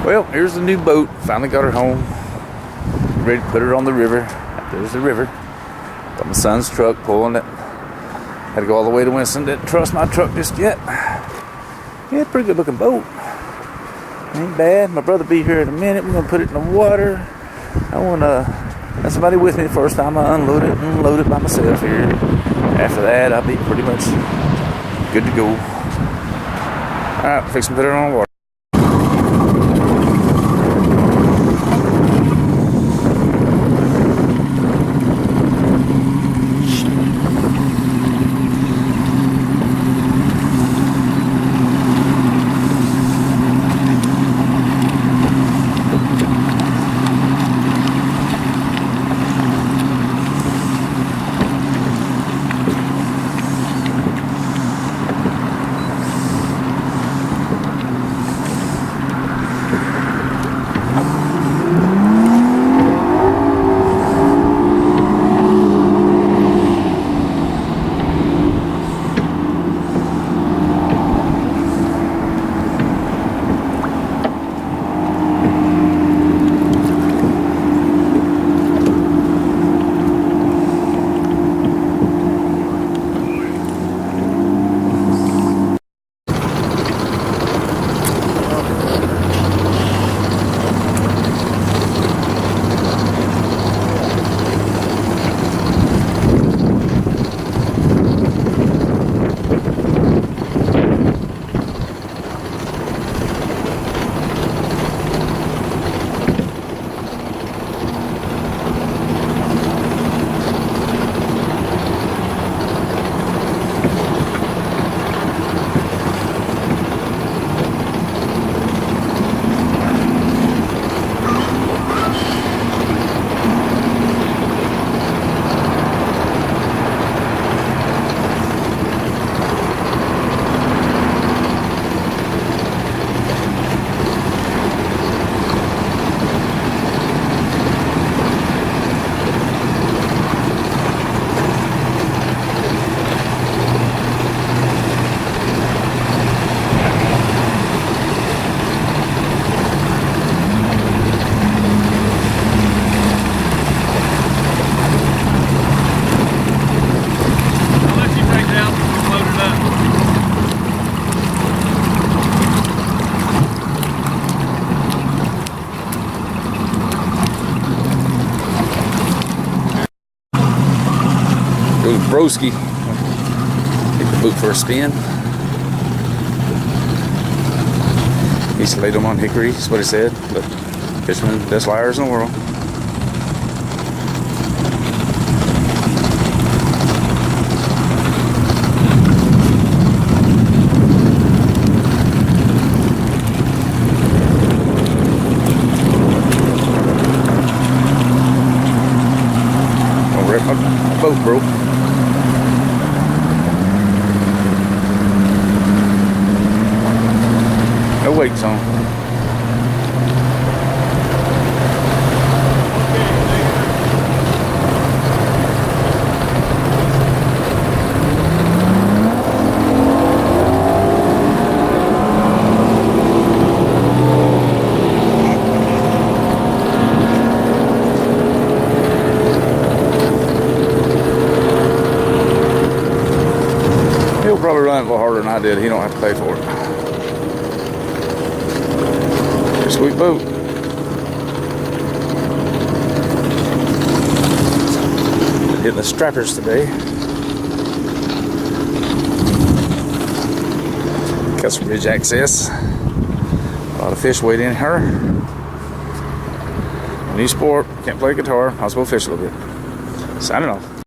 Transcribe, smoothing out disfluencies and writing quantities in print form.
Well, here's the new boat. Finally got her home. Ready to put her on the river. There's the river. Got my son's truck pulling it. Had to go all the way to Winston. Didn't trust my truck just yet. Yeah, pretty good looking boat. Ain't bad. My brother be here in a minute. We're gonna put it in the water. I wanna have somebody with me the first time I unload it and load it by myself here. After that, I'll be pretty much good to go. Alright, fix to put it on the water. Broski. Take the boat for a spin. He used to lay them on hickory, that's what he said. But fishermen, best liars in the world. Don't wreck my boat, bro. No weights on. He'll probably run it a little harder than I did. He don't have to pay for it. Sweet boat. Been hitting the strappers today. Got some ridge access. A lot of fish waiting in her. New sport. Can't play guitar. I'll go fish a little bit. Signing off.